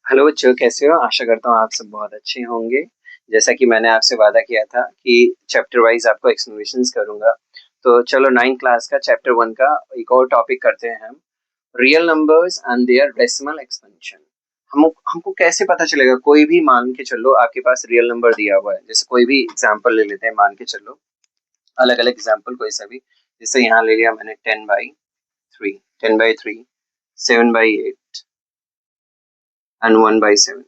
Hello बच्चों, कैसे हो? आशा करता हूँ आप सब बहुत अच्छे होंगे। जैसा कि मैंने आपसे वादा किया था कि चैप्टर वाइज आपको एक्सप्लेनेशंस करूंगा। तो चलो 9th क्लास का चैप्टर 1 का एक और टॉपिक करते हैं हम। Real numbers and their decimal expansion. हम हमको कैसे पता चलेगा? कोई भी मान के चलो आपके पास रियल नंबर दिया हुआ है, जैसे कोई भी एग्जांपल ले लेते हैं। मान के चलो अलग अलग एग्जांपल कोई सा भी, जैसे यहाँ ले लिया मैंने 10/3, 10/3, 7/8 एंड 1/7।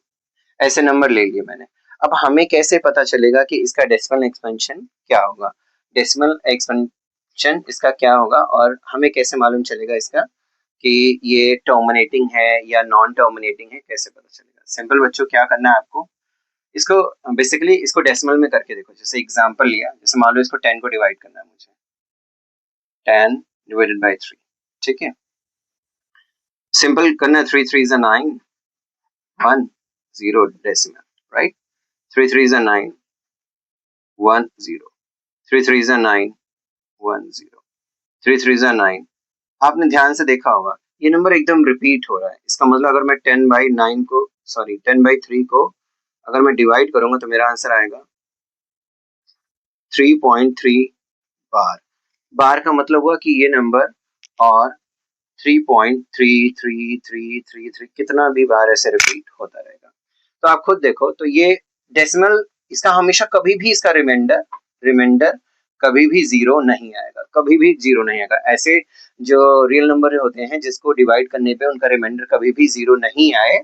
ऐसे नंबर ले लिए मैंने। अब हमें कैसे पता चलेगा कि इसका डेसिमल एक्सपेंशन क्या होगा? डेसिमल एक्सपेंशन इसका क्या होगा और हमें कैसे मालूम चलेगा इसका कि ये टर्मिनेटिंग है या नॉन टर्मिनेटिंग है? कैसे पता चलेगा? सिंपल बच्चों, क्या करना है आपको, इसको बेसिकली इसको डेसिमल में करके देखो। जैसे एग्जांपल लिया, जैसे मान लो इसको 10 को डिवाइड करना है मुझे, 10/3। ठीक है, सिंपल करना है। 3 3 9, 1 0 डेसिमल, राइट? 3 3 9, 1 0, 3 3 9, 1 0, 3 3 9। आपने ध्यान से देखा होगा ये नंबर एकदम रिपीट हो रहा है। इसका मतलब अगर मैं 10/9 को, सॉरी 10/3 को अगर मैं डिवाइड करूंगा तो मेरा आंसर आएगा 3.3 बार। बार का मतलब हुआ कि ये नंबर और 3.3333 कितना भी बार ऐसे रिपीट होता रहेगा। तो आप खुद देखो, तो ये डेसिमल इसका हमेशा कभी भी इसका रिमाइंडर रिमाइंडर कभी भी जीरो नहीं आएगा, कभी भी जीरो नहीं आएगा। ऐसे जो रियल नंबर होते हैं जिसको डिवाइड करने पे उनका रिमाइंडर कभी भी जीरो नहीं आए,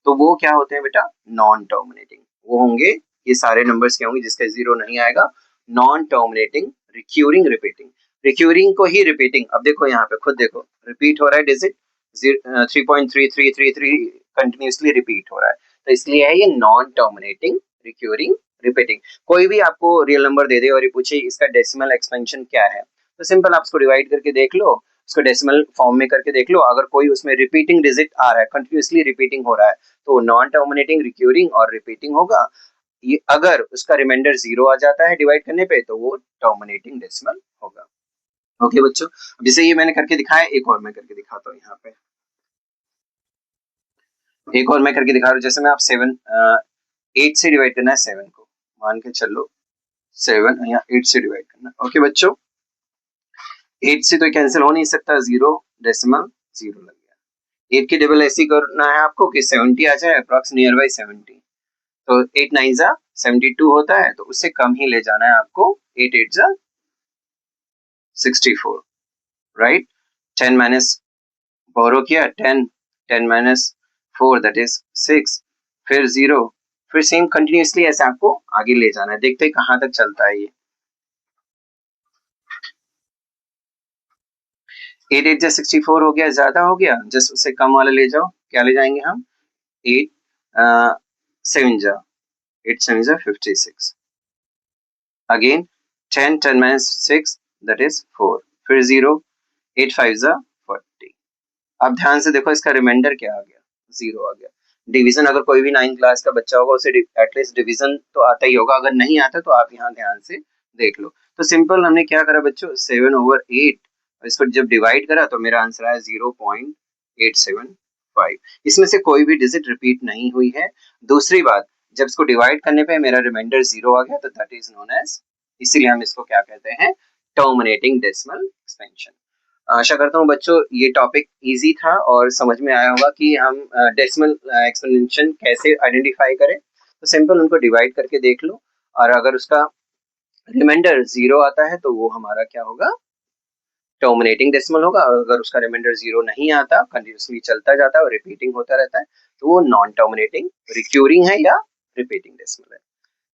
तो वो क्या होते हैं बेटा? Non terminating. वो होंगे, ये सारे नंबर्स क्या होंगे जिसका जीरो नहीं आएगा? Non terminating, recurring, repeating. Recurring को ही रिपीटिंग। अब देखो यहाँ पे खुद देखो, रिपीट हो रहा है डिजिट 3.3333 कंटिन्यूसली रिपीट हो रहा है, तो इसलिए है ये नॉन टर्मिनेटिंग, रिक्यूरिंग, रिपीटिंग। कोई भी आपको रियल नंबर दे दे और ये पूछे इसका डेसिमल एक्सपेंशन क्या है, तो सिंपल आप उसको डिवाइड करके देख लो, उसको डेसिमल फॉर्म में करके देख लो। अगर कोई उसमें रिपीटिंग डिजिट आ रहा है, कंटिन्यूसली रिपीटिंग हो रहा है, तो नॉन टर्मिनेटिंग, रिक्यूरिंग और रिपीटिंग होगा। ये अगर उसका रिमाइंडर जीरो आ जाता है डिवाइड करने पे, तो वो टर्मिनेटिंग डेसिमल होगा। ओके बच्चों, जैसे ये मैंने करके दिखाया, एक और मैं करके दिखाता हूँ। यहाँ पे एक और मैं करके दिखा रहा हूँ। जैसे मैं आप 8 से डिवाइड करना है 7 को, मान के चलो 7 या 8 से डिवाइड करना। ओके बच्चों, 8 से तो कैंसिल हो नहीं सकता, जीरो डेसिमल जीरो लग गया। 8 की डबल ऐसी करना है आपको कि 70 आ जाए, अप्रॉक्स नियर बाई 70। तो 8 9 जा 72 होता है, तो उससे कम ही ले जाना है आपको। 8 8 जा 64, राइट? 10 माइनस बोरो किया, 10 10 माइनस 4 दैट इज 6, फिर 0, फिर सेम कंटिन्यूसली ऐसे आपको आगे ले जाना है। देखते हैं कहां तक चलता है ये। 8 8 जा 64 हो गया, ज्यादा हो गया, जस्ट उससे कम वाला ले जाओ। क्या ले जाएंगे हम? 8 7 जा 8 7 जा 56, अगेन 10 10 माइनस 6 दैट इज 4, फिर 0, 8 5 जा 40। अब ध्यान से देखो इसका रिमाइंडर क्या आ गया? जीरो आ गया। डिवीजन अगर कोई भी 9th क्लास का बच्चा होगा उसे एटलीस्ट डिवीजन तो आता ही होगा, अगर नहीं आता तो आप यहाँ ध्यान से देख लो। तो सिंपल हमने क्या करा बच्चों, 7/8, इसको जब डिवाइड करा तो मेरा आंसर आया 0.875। इसमें से कोई भी डिजिट रिपीट नहीं हुई है। दूसरी बात, जब इसको डिवाइड करने पे मेरा रिमाइंडर जीरो आ गया, तो दैट इज नोन एज, इसीलिए हम इसको क्या कहते हैं? Terminating decimal expansion. आशा करता हूँ बच्चों ये टॉपिक इजी था और समझ में आया होगा कि हम डेसिमल एक्सपेंशन कैसे आइडेंटिफाई करें। तो सिंपल उनको डिवाइड करके देख लो, और अगर उसका रिमाइंडर जीरो आता है तो वो हमारा क्या होगा? टर्मिनेटिंग डेसिमल होगा। और अगर उसका रिमाइंडर जीरो नहीं आता, कंटिन्यूसली चलता जाता है और रिपीटिंग होता रहता है, तो वो नॉन टर्मिनेटिंग, रिक्यूरिंग है या रिपीटिंग डेसिमल है।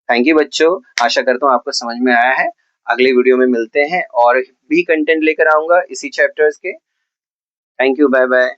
थैंक यू बच्चों, आशा करता हूँ आपको समझ में आया है। अगले वीडियो में मिलते हैं और भी कंटेंट लेकर आऊंगा इसी चैप्टर्स के। Thank you, bye bye.